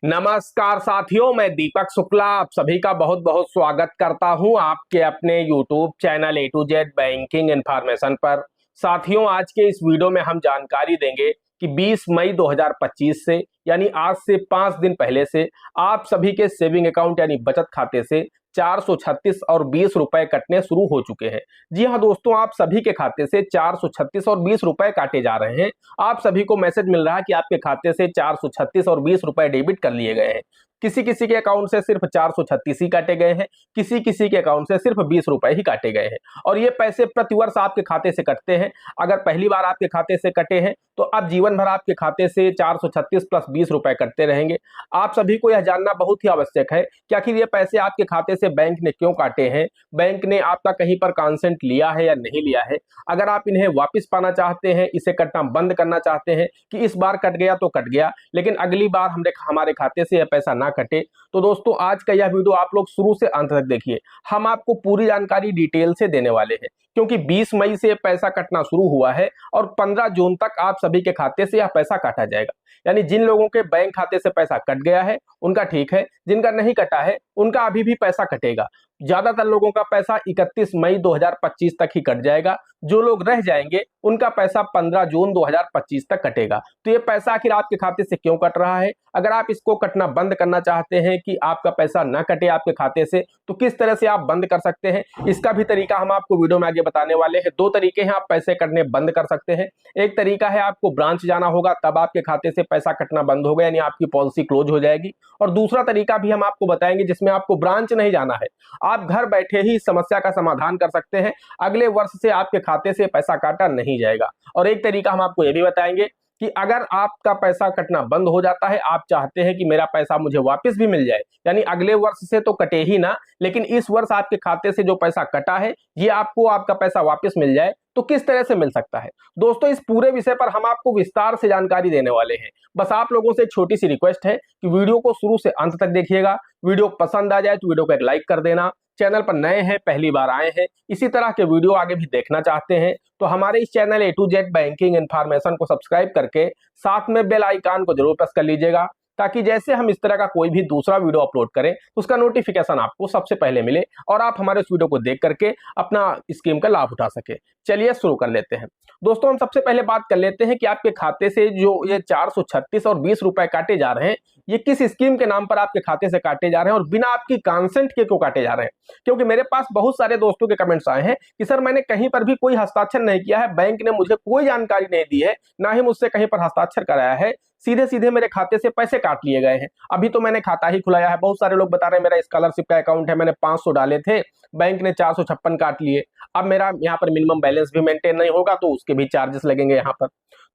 नमस्कार साथियों, मैं दीपक शुक्ला आप सभी का बहुत बहुत स्वागत करता हूं आपके अपने YouTube channel A to Z banking information पर। साथियों, आज के इस वीडियो में हम जानकारी देंगे कि 20 मई 2025 से यानी आज से 5 दिन पहले से आप सभी के सेविंग अकाउंट यानी बचत खाते से 436 और 20 रुपए कटने शुरू हो चुके हैं। जी हाँ दोस्तों, आप सभी के खाते से 436 और 20 रुपए काटे जा रहे हैं। आप सभी को मैसेज मिल रहा है कि आपके खाते से 436 और 20 रुपए डेबिट कर लिए गए हैं। किसी किसी के अकाउंट से सिर्फ 436 ही काटे गए हैं, किसी किसी के अकाउंट से सिर्फ 20 रुपए ही काटे गए हैं। और ये पैसे प्रतिवर्ष आपके खाते से कटते हैं। अगर पहली बार आपके खाते से कटे हैं तो अब जीवन भर आपके खाते से 436 प्लस 20 रुपए कटते रहेंगे। आप सभी को यह जानना बहुत ही आवश्यक है कि आखिर ये पैसे आपके खाते से बैंक ने क्यों काटे हैं, बैंक ने आपका कहीं पर कंसेंट लिया है या नहीं लिया है। अगर आप इन्हें वापस पाना चाहते हैं, इसे कटना बंद करना चाहते हैं कि इस बार कट गया तो कट गया लेकिन अगली बार हमारे खाते से यह पैसा ना कटे, तो दोस्तों आज का यह वीडियो आप लोग शुरू से अंत तक देखिए। हम आपको पूरी जानकारी डिटेल से देने वाले हैं क्योंकि 20 मई से पैसा कटना शुरू हुआ है और 15 जून तक आप सभी के खाते से यह पैसा काटा जाएगा। यानी जिन लोगों के बैंक खाते से पैसा कट गया है उनका ठीक है, जिनका नहीं कटा है उनका अभी भी पैसा कटेगा। ज्यादातर लोगों का पैसा 31 मई 2025 तक ही कट जाएगा। जो लोग रह जाएंगे उनका पैसा 15 जून 2025 तक कटेगा। तो ये पैसा आखिर आपके खाते से क्यों कट रहा है? अगर आप इसको कटना बंद करना चाहते हैं कि आपका पैसा ना कटे आपके खाते से, तो किस तरह से आप बंद कर सकते हैं, इसका भी तरीका हम आपको वीडियो में आगे बताने वाले हैं। दो तरीके हैं आप पैसे कटने बंद कर सकते हैं। एक तरीका है आपको ब्रांच जाना होगा, तब आपके खाते से पैसा कटना बंद होगा यानी आपकी पॉलिसी क्लोज हो जाएगी। और दूसरा तरीका भी हम आपको बताएंगे जिसमें आपको ब्रांच नहीं जाना है, आप घर बैठे ही समस्या का समाधान कर सकते हैं। अगले वर्ष से आपके खाते से पैसा काटा नहीं जाएगा। और एक तरीका हम आपको यह भी बताएंगे कि अगर आपका पैसा कटना बंद हो जाता है, आप चाहते हैं कि मेरा पैसा मुझे वापस भी मिल जाए, यानी अगले वर्ष से तो कटे ही ना लेकिन इस वर्ष आपके खाते से जो पैसा कटा है ये आपको आपका पैसा वापस मिल जाए, तो किस तरह से मिल सकता है। दोस्तों इस पूरे विषय पर हम आपको विस्तार से जानकारी देने वाले हैं। बस आप लोगों से एक छोटी सी रिक्वेस्ट है कि वीडियो को शुरू से अंत तक देखिएगा। वीडियो पसंद आ जाए तो वीडियो को एक लाइक कर देना। चैनल पर नए हैं, पहली बार आए हैं, इसी तरह के वीडियो आगे भी देखना चाहते हैं तो हमारे इस channel A to Z banking information को सब्सक्राइब करके साथ में बेल आइकन को जरूर प्रेस कर लीजिएगा ताकि जैसे हम इस तरह का कोई भी दूसरा वीडियो अपलोड करें तो उसका नोटिफिकेशन आपको सबसे पहले मिले और आप हमारे इस वीडियो को देख करके अपना स्कीम का लाभ उठा सके। चलिए शुरू कर लेते हैं। दोस्तों हम सबसे पहले बात कर लेते हैं कि आपके खाते से जो ये 436 और 20 रुपए काटे जा रहे हैं ये किस स्कीम के नाम पर आपके खाते से काटे जा रहे हैं और बिना आपकी कंसेंट के क्यों काटे जा रहे हैं। क्योंकि मेरे पास बहुत सारे दोस्तों के कमेंट्स आए हैं कि सर मैंने कहीं पर भी कोई हस्ताक्षर नहीं किया है, बैंक ने मुझे कोई जानकारी नहीं दी है, ना ही मुझसे कहीं पर हस्ताक्षर कराया है, सीधे सीधे मेरे खाते से पैसे काट लिए गए हैं। अभी तो मैंने खाता ही खुलाया है। बहुत सारे लोग बता रहे हैं मेरा स्कॉलरशिप का अकाउंट है, मैंने 500 डाले थे, बैंक ने 456 काट लिए। अब मेरा यहाँ पर मिनिमम बैलेंस भी मेंटेन नहीं होगा तो उसके भी चार्जेस लगेंगे यहाँ पर।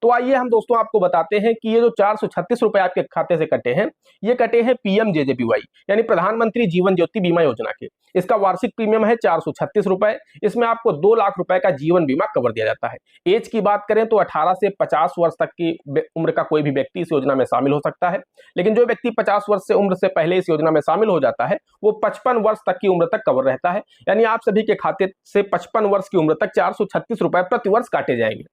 तो आइए हम दोस्तों आपको बताते हैं कि ये जो 436 रुपए आपके खाते से कटे हैं ये कटे हैं पीएमजेजेबीवाई यानी प्रधानमंत्री जीवन ज्योति बीमा योजना के। इसका वार्षिक प्रीमियम है 436 रुपए। इसमें आपको 2 लाख रुपए का जीवन बीमा कवर दिया जाता है। एज की बात करें तो 18 से 50 वर्ष तक की उम्र का कोई भी व्यक्ति इस योजना में शामिल हो सकता है, लेकिन जो व्यक्ति 50 वर्ष से उम्र से पहले इस योजना में शामिल हो जाता है वो 55 वर्ष तक की उम्र तक कवर रहता है। यानी आप सभी के खाते से 55 वर्ष की उम्र तक 436 रुपए प्रति वर्ष काटे जाएंगे।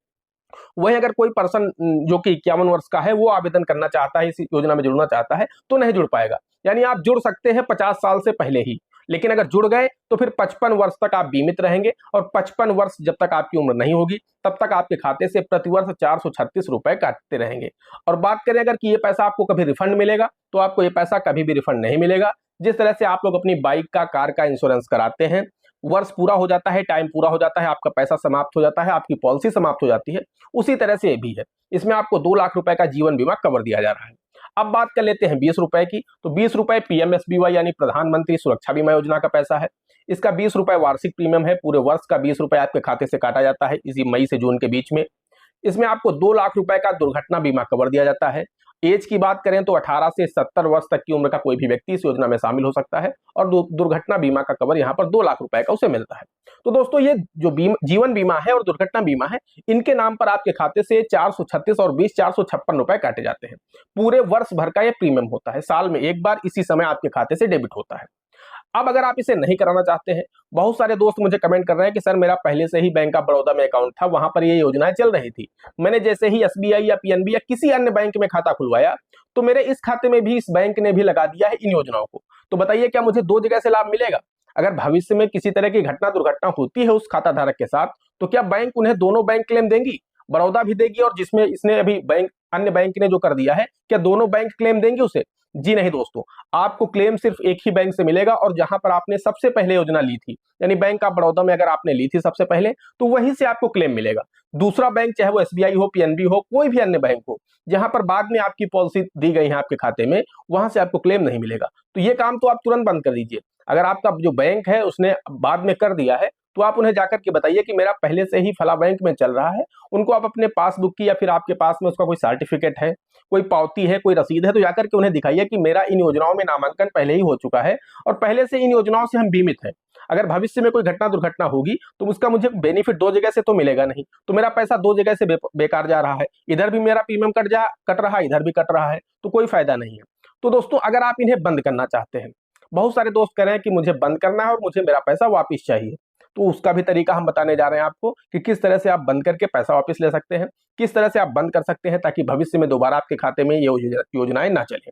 वहीं अगर कोई पर्सन जो कि 51 वर्ष का है वो आवेदन करना चाहता है, इस योजना में जुड़ना चाहता है तो नहीं जुड़ पाएगा। यानी आप जुड़ सकते हैं 50 साल से पहले ही, लेकिन अगर जुड़ गए तो फिर 55 वर्ष तक आप बीमित रहेंगे और 55 वर्ष जब तक आपकी उम्र नहीं होगी तब तक आपके खाते से प्रतिवर्ष 436 रुपए काटते रहेंगे। और बात करें अगर कि ये पैसा आपको कभी रिफंड मिलेगा तो आपको ये पैसा कभी भी रिफंड नहीं मिलेगा। जिस तरह से आप लोग अपनी बाइक का, कार का इंश्योरेंस कराते हैं, वर्ष पूरा हो जाता है, टाइम पूरा हो जाता है, आपका पैसा समाप्त हो जाता है, आपकी पॉलिसी समाप्त हो जाती है, उसी तरह से ये भी है। इसमें आपको 2 लाख रुपए का जीवन बीमा कवर दिया जा रहा है। अब बात कर लेते हैं 20 रुपए की। तो 20 रुपए पीएमएसबीवाई यानी प्रधानमंत्री सुरक्षा बीमा योजना का पैसा है। इसका 20 रुपए वार्षिक प्रीमियम है। पूरे वर्ष का 20 रुपए आपके खाते से काटा जाता है इसी मई से जून के बीच में। इसमें आपको 2 लाख रुपए का दुर्घटना बीमा कवर दिया जाता है। एज की बात करें तो 18 से 70 वर्ष तक की उम्र का कोई भी व्यक्ति इस योजना में शामिल हो सकता है और दुर्घटना बीमा का कवर यहाँ पर 2 लाख रुपए का उसे मिलता है। तो दोस्तों ये जो जीवन बीमा है और दुर्घटना बीमा है इनके नाम पर आपके खाते से 436 और 20 456 रुपए काटे जाते हैं। पूरे वर्ष भर का ये प्रीमियम होता है, साल में एक बार इसी समय आपके खाते से डेबिट होता है। अब अगर आप इसे नहीं कराना चाहते हैं, बहुत सारे दोस्त मुझे कमेंट कर रहे हैं कि सर मेरा पहले से ही बैंक ऑफ बड़ौदा में अकाउंट था, वहां पर ये योजनाएं चल रही थी, मैंने जैसे ही एसबीआई या पीएनबी या किसी अन्य बैंक में खाता खुलवाया तो मेरे इस खाते में भी इस बैंक ने भी लगा दिया है इन योजनाओं को, तो बताइए क्या मुझे दो जगह से लाभ मिलेगा? अगर भविष्य में किसी तरह की घटना दुर्घटना होती है उस खाता धारक के साथ, तो क्या बैंक उन्हें दोनों बैंक क्लेम देंगी? बड़ौदा भी देगी और जिसमें इसने अभी बैंक अन्य बैंक ने जो कर दिया है, क्या दोनों बैंक क्लेम देंगे उसे? जी नहीं दोस्तों, आपको क्लेम सिर्फ एक ही बैंक से मिलेगा और जहां पर आपने सबसे पहले योजना ली थी, यानी बैंक ऑफ बड़ौदा में अगर आपने ली थी सबसे पहले, तो वहीं से आपको क्लेम मिलेगा। दूसरा बैंक चाहे वो एसबीआई हो, पीएनबी हो, कोई भी अन्य बैंक हो, जहां पर बाद में आपकी पॉलिसी दी गई है आपके खाते में, वहां से आपको क्लेम नहीं मिलेगा। तो ये काम तो आप तुरंत बंद कर दीजिए। अगर आपका जो बैंक है उसने बाद में कर दिया है, तो आप उन्हें जाकर के बताइए कि मेरा पहले से ही फला बैंक में चल रहा है। उनको आप अपने पासबुक की या फिर आपके पास में उसका कोई सर्टिफिकेट है, कोई पावती है, कोई रसीद है, तो जाकर के उन्हें दिखाइए कि मेरा इन योजनाओं में नामांकन पहले ही हो चुका है और पहले से इन योजनाओं से हम बीमित हैं। अगर भविष्य में कोई घटना दुर्घटना होगी तो उसका मुझे बेनिफिट दो जगह से तो मिलेगा नहीं, तो मेरा पैसा दो जगह से बेकार जा रहा है, इधर भी मेरा प्रीमियम कट रहा है, इधर भी कट रहा है, तो कोई फायदा नहीं है। तो दोस्तों अगर आप इन्हें बंद करना चाहते हैं, बहुत सारे दोस्त कह रहे हैं कि मुझे बंद करना है और मुझे मेरा पैसा वापस चाहिए, तो उसका भी तरीका हम बताने जा रहे हैं आपको कि किस तरह से आप बंद करके पैसा वापस ले सकते हैं, किस तरह से आप बंद कर सकते हैं ताकि भविष्य में दोबारा आपके खाते में ये योजनाएं ना चले।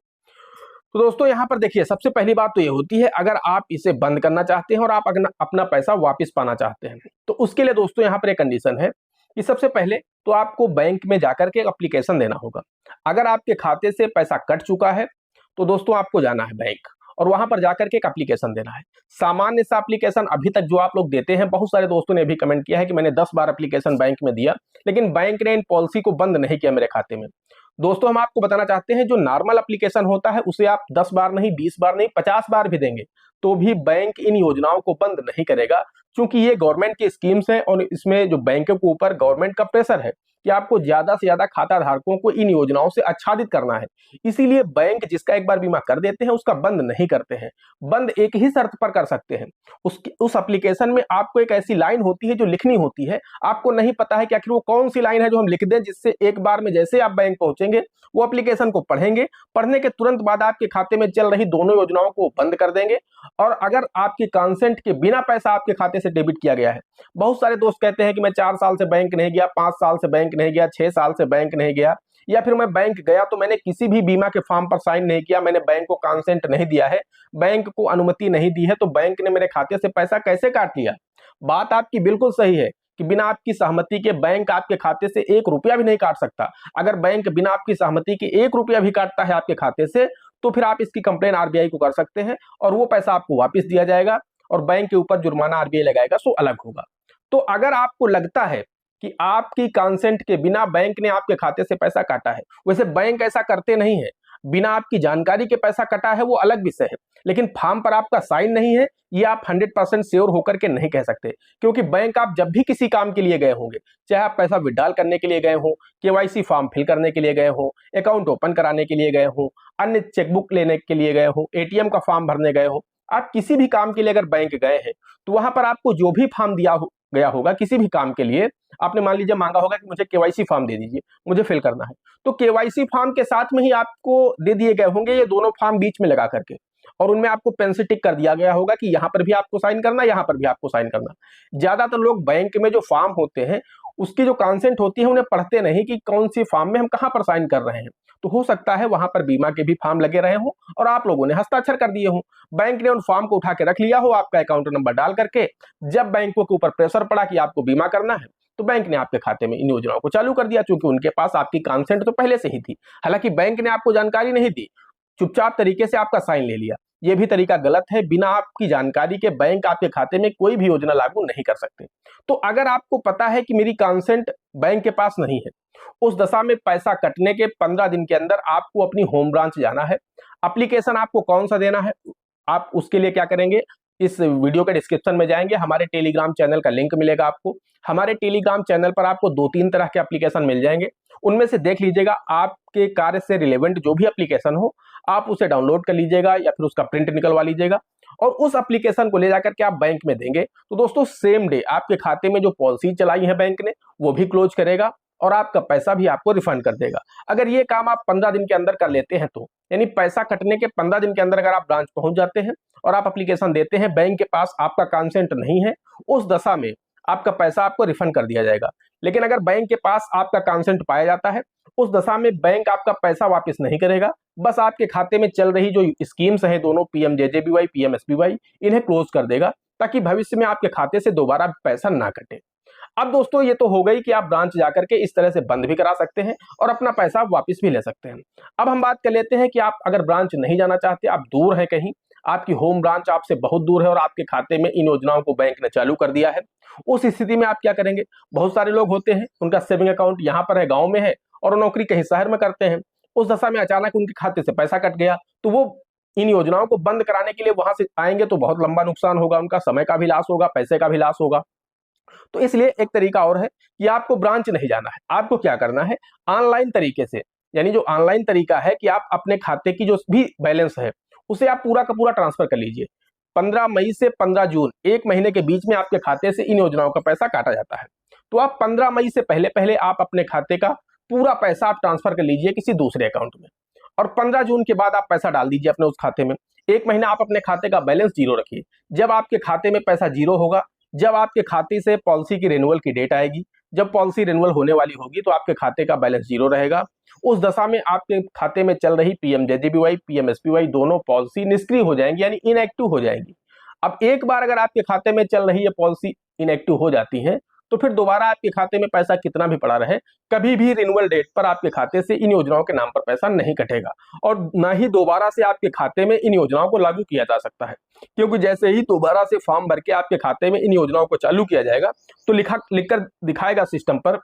तो दोस्तों यहाँ पर देखिए, सबसे पहली बात तो ये होती है, अगर आप इसे बंद करना चाहते हैं और आप अपना पैसा वापस पाना चाहते हैं, तो उसके लिए दोस्तों यहाँ पर एक कंडीशन है कि सबसे पहले तो आपको बैंक में जाकर के एक एप्लीकेशन देना होगा। अगर आपके खाते से पैसा कट चुका है तो दोस्तों आपको जाना है बैंक और वहां पर जाकर के एक एप्लीकेशन देना है। सामान्य सा एप्लीकेशन अभी तक जो आप लोग देते हैं, बहुत सारे दोस्तों ने भी कमेंट किया है कि मैंने 10 बार एप्लीकेशन बैंक में दिया लेकिन बैंक ने इन पॉलिसी को बंद नहीं किया मेरे खाते में। दोस्तों हम आपको बताना चाहते हैं, जो नॉर्मल एप्लीकेशन होता है उसे आप 10 बार नहीं, 20 बार नहीं, 50 बार भी देंगे तो भी बैंक इन योजनाओं को बंद नहीं करेगा, क्योंकि ये गवर्नमेंट की स्कीम्स हैं और इसमें जो बैंकों के ऊपर गवर्नमेंट का प्रेशर है कि आपको ज्यादा से ज्यादा खाता धारकों को इन योजनाओं से आच्छादित करना है। इसीलिए बैंक जिसका एक बार बीमा कर देते हैं उसका बंद नहीं करते हैं। बंद एक ही शर्त पर कर सकते हैं, उस एप्लीकेशन में आपको एक ऐसी लाइन होती है जो लिखनी होती है, आपको नहीं पता है कि आखिर वो कौन सी लाइन है जो हम लिख दें जिससे एक बार में जैसे आप बैंक पहुंचेंगे वो एप्लीकेशन को पढ़ेंगे, पढ़ने के तुरंत बाद आपके खाते में चल रही दोनों योजनाओं को बंद कर देंगे। और अगर आपकी कंसेंट के बिना पैसा आपके खाते से डेबिट किया गया है, बहुत सारे दोस्त कहते हैं कि मैं 4 साल से बैंक नहीं गया, 5 साल से बैंक नहीं गया, 6 साल से बैंक नहीं गया, या फिर मैं बैंक गया तो मैंने किसी भी बीमा के फॉर्म पर साइन नहीं किया, मैंने बैंक को कंसेंट नहीं दिया है, बैंक को अनुमति नहीं दी है, तो बैंक ने मेरे खाते से पैसा कैसे काट लिया? बात आपकी बिल्कुल सही है कि बिना आपकी सहमति के बैंक आपके खाते से 1 रुपया भी नहीं काट सकता। अगर बैंक बिना आपकी सहमति के 1 रुपया भी काटता है आपके खाते से, तो फिर आप इसकी कंप्लेन आरबीआई को कर सकते हैं और वो पैसा आपको वापस दिया जाएगा और बैंक के ऊपर जुर्माना आरबीआई लगाएगा, सो अलग होगा। तो अगर आपको लगता है कि आपकी कंसेंट के बिना बैंक ने आपके खाते से पैसा काटा है, वैसे बैंक ऐसा करते नहीं है, बिना आपकी जानकारी के पैसा कटा है वो अलग विषय है, लेकिन फॉर्म पर आपका साइन नहीं है ये आप 100% श्योर होकर के नहीं कह सकते, क्योंकि बैंक आप जब भी किसी काम के लिए गए होंगे, चाहे आप पैसा विड्रॉल करने के लिए गए हो, केवाईसी फॉर्म फिल करने के लिए गए हो, अकाउंट ओपन कराने के लिए गए हो, अन्य चेकबुक लेने के लिए गए हो, एटीएम का फॉर्म भरने गए हो, आप किसी भी काम के लिए अगर बैंक गए हैं तो वहां पर आपको जो भी फॉर्म गया होगा किसी भी काम के लिए, आपने मान लीजिए मांगा होगा कि मुझे केवाईसी फॉर्म दे दीजिए, मुझे फिल करना है, तो केवाईसी फॉर्म के साथ में ही आपको दे दिए गए होंगे ये दोनों फॉर्म बीच में लगा करके, और उनमें आपको पेन से टिक कर दिया गया होगा कि यहाँ पर भी आपको साइन करना, यहाँ पर भी आपको साइन करना। ज्यादातर लोग बैंक में जो फॉर्म होते हैं उसकी जो कंसेंट होती है उन्हें पढ़ते नहीं कि कौन सी फॉर्म में हम कहाँ पर साइन कर रहे हैं, तो हो सकता है वहां पर बीमा के भी फॉर्म लगे रहे हो और आप लोगों ने हस्ताक्षर कर दिए हो, बैंक ने उन फॉर्म को उठा के रख लिया हो आपका अकाउंट नंबर डाल करके, जब बैंकों के ऊपर प्रेशर पड़ा कि आपको बीमा करना है तो बैंक ने आपके खाते में इन योजनाओं को चालू कर दिया, क्योंकि उनके पास आपकी कंसेंट तो पहले से ही थी। हालांकि बैंक ने आपको जानकारी नहीं दी, चुपचाप तरीके से आपका साइन ले लिया, ये भी तरीका गलत है। बिना आपकी जानकारी के बैंक आपके खाते में कोई भी योजना लागू नहीं कर सकते। तो अगर आपको पता है कि मेरी कंसेंट बैंक के पास नहीं है, उस दशा में पैसा कटने के 15 दिन के अंदर आपको अपनी होम ब्रांच जाना है। एप्लीकेशन आपको कौन सा देना है, आप उसके लिए क्या करेंगे, इस वीडियो के डिस्क्रिप्शन में जाएंगे, हमारे टेलीग्राम चैनल का लिंक मिलेगा आपको। हमारे टेलीग्राम चैनल पर आपको 2-3 तरह के एप्लीकेशन मिल जाएंगे, उनमें से देख लीजिएगा आपके कार्य से रिलेवेंट जो भी एप्लीकेशन हो आप उसे डाउनलोड कर लीजिएगा या फिर उसका प्रिंट निकलवा लीजिएगा और उस एप्लीकेशन को ले जाकर के आप बैंक में देंगे। तो दोस्तों सेम डे आपके खाते में जो पॉलिसी चलाई है बैंक ने वो भी क्लोज करेगा और आपका पैसा भी आपको रिफंड कर देगा। अगर ये काम आप 15 दिन के अंदर कर लेते हैं तो, यानी पैसा कटने के 15 दिन के अंदर अगर आप ब्रांच पहुंच जाते हैं और आप एप्लीकेशन देते हैं, बैंक के पास आपका कंसेंट नहीं है, उस दशा में आपका पैसा आपको रिफंड कर दिया जाएगा। लेकिन अगर बैंक के पास आपका कंसेंट पाया जाता है, उस दशा में बैंक आपका पैसा वापस नहीं करेगा, बस आपके खाते में चल रही जो स्कीम्स हैं दोनों पीएमजेजेबीवाई पीएमएसबीवाई, इन्हें क्लोज कर देगा, ताकि भविष्य में आपके खाते से दोबारा पैसा ना कटे। अब दोस्तों ये तो हो गई कि आप ब्रांच जाकर के इस तरह से बंद भी करा सकते हैं और अपना पैसा वापस भी ले सकते हैं। अब हम बात कर लेते हैं कि आप अगर ब्रांच नहीं जाना चाहते, आप दूर हैं कहीं, आपकी होम ब्रांच आपसे बहुत दूर है और आपके खाते में इन योजनाओं को बैंक ने चालू कर दिया है, उस स्थिति में आप क्या करेंगे। बहुत सारे लोग होते हैं उनका सेविंग अकाउंट यहाँ पर है, गाँव में है, और नौकरी कहीं शहर में करते हैं। उस दशा में अचानक उनके खाते से पैसा कट गया, तो वो इन योजनाओं को बंद कराने के लिए वहां से आएंगे तो बहुत लंबा नुकसान होगा, उनका समय का भी लॉस होगा, पैसे का भी लॉस होगा। तो इसलिए एक तरीका और है कि आपको ब्रांच नहीं जाना है। आपको क्या करना है, ऑनलाइन तरीके से, यानी जो ऑनलाइन तरीका है कि आप अपने खाते की जो भी बैलेंस है उसे आप पूरा का पूरा ट्रांसफर कर लीजिए। 15 मई से 15 जून, एक महीने के बीच में आपके खाते से इन योजनाओं का पैसा काटा जाता है। तो आप 15 मई से पहले पहले आप अपने खाते का पूरा पैसा आप ट्रांसफर कर लीजिए किसी दूसरे अकाउंट में, और 15 जून के बाद आप पैसा डाल दीजिए अपने उस खाते में। एक महीना आप अपने खाते का बैलेंस जीरो रखिए। जब आपके खाते में पैसा जीरो होगा, जब आपके खाते से पॉलिसी की रिन्यूअल की डेट आएगी, जब पॉलिसी रिन्यूअल होने वाली होगी, तो आपके खाते का बैलेंस जीरो रहेगा। उस दशा में आपके खाते में चल रही पीएमजेजेबीवाई पीएमएसबीवाई दोनों पॉलिसी निष्क्रिय हो जाएंगी, यानी इनएक्टिव हो जाएंगी। अब एक बार अगर आपके खाते में चल रही है पॉलिसी इनएक्टिव हो जाती है, तो फिर दोबारा आपके खाते में पैसा कितना भी पड़ा रहे, कभी भी रिन्यूअल डेट पर आपके खाते से इन योजनाओं के नाम पर पैसा नहीं कटेगा, और न ही दोबारा से आपके खाते में इन योजनाओं को लागू किया जा सकता है। क्योंकि जैसे ही दोबारा से फॉर्म भर के आपके खाते में इन योजनाओं को चालू किया जाएगा, तो लिखकर दिखाएगा सिस्टम पर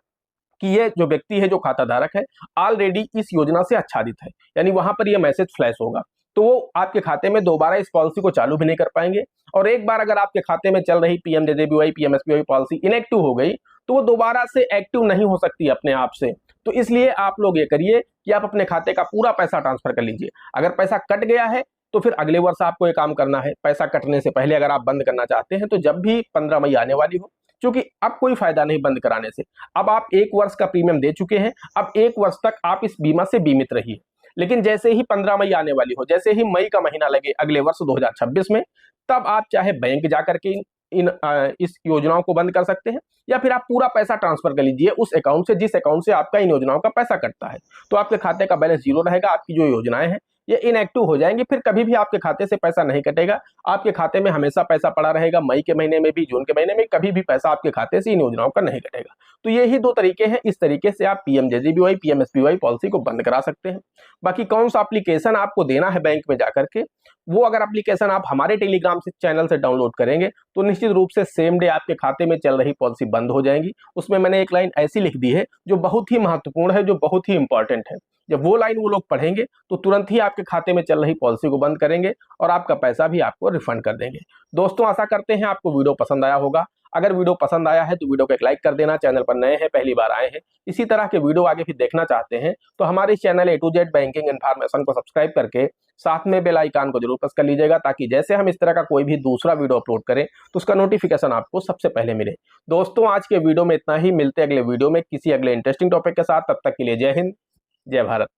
कि ये जो व्यक्ति है, जो खाता धारक है, ऑलरेडी इस योजना से आच्छादित है, यानी वहां पर यह मैसेज फ्लैश होगा। तो वो आपके खाते में दोबारा इस पॉलिसी को चालू भी नहीं कर पाएंगे, और एक बार अगर आपके खाते में चल रही पीएमजेजेबीवाई पीएमएसबीवाई पॉलिसी इनएक्टिव हो गई, तो वो दोबारा से एक्टिव नहीं हो सकती अपने आप से। तो इसलिए आप लोग ये करिए कि आप अपने खाते का पूरा पैसा ट्रांसफर कर लीजिए। अगर पैसा कट गया है तो फिर अगले वर्ष आपको ये काम करना है। पैसा कटने से पहले अगर आप बंद करना चाहते हैं, तो जब भी 15 मई आने वाली हो, क्योंकि अब कोई फायदा नहीं बंद कराने से, अब आप 1 वर्ष का प्रीमियम दे चुके हैं, अब 1 वर्ष तक आप इस बीमा से बीमित रहिए। लेकिन जैसे ही 15 मई आने वाली हो, जैसे ही मई का महीना लगे अगले वर्ष 2026 में, तब आप चाहे बैंक जाकर के इस योजनाओं को बंद कर सकते हैं, या फिर आप पूरा पैसा ट्रांसफर कर लीजिए उस अकाउंट से जिस अकाउंट से आपका इन योजनाओं का पैसा कटता है। तो आपके खाते का बैलेंस जीरो रहेगा, आपकी जो योजनाएं हैं ये इनएक्टिव हो जाएंगी, फिर कभी भी आपके खाते से पैसा नहीं कटेगा, आपके खाते में हमेशा पैसा पड़ा रहेगा। मई के महीने में भी, जून के महीने में, कभी भी पैसा आपके खाते से इन योजनाओं का नहीं कटेगा। तो ये ही 2 तरीके हैं, इस तरीके से आप पीएमजेजेबीवाई पीएमएसबीवाई पॉलिसी को बंद करा सकते हैं। बाकी कौन सा एप्लीकेशन आपको देना है बैंक में जाकर के, वो अगर एप्लीकेशन आप हमारे टेलीग्राम से चैनल से डाउनलोड करेंगे, तो निश्चित रूप से सेम डे आपके खाते में चल रही पॉलिसी बंद हो जाएगी। उसमें मैंने एक लाइन ऐसी लिख दी है जो बहुत ही महत्वपूर्ण है, जो बहुत ही इंपॉर्टेंट है। जब वो लाइन वो लोग पढ़ेंगे तो तुरंत ही आपके खाते में चल रही पॉलिसी को बंद करेंगे और आपका पैसा भी आपको रिफंड कर देंगे। दोस्तों, आशा करते हैं आपको वीडियो पसंद आया होगा। अगर वीडियो पसंद आया है तो वीडियो को एक लाइक कर देना। चैनल पर नए हैं, पहली बार आए हैं, इसी तरह के वीडियो आगे भी देखना चाहते हैं, तो हमारे channel A to Z banking information को सब्सक्राइब करके साथ में बेल आइकन को जरूर प्रेस कर लीजिएगा, ताकि जैसे हम इस तरह का कोई भी दूसरा वीडियो अपलोड करें तो उसका नोटिफिकेशन आपको सबसे पहले मिले। दोस्तों, आज के वीडियो में इतना ही। मिलते अगले वीडियो में किसी अगले इंटरेस्टिंग टॉपिक के साथ। तब तक के लिए जय हिंद, जय भारत।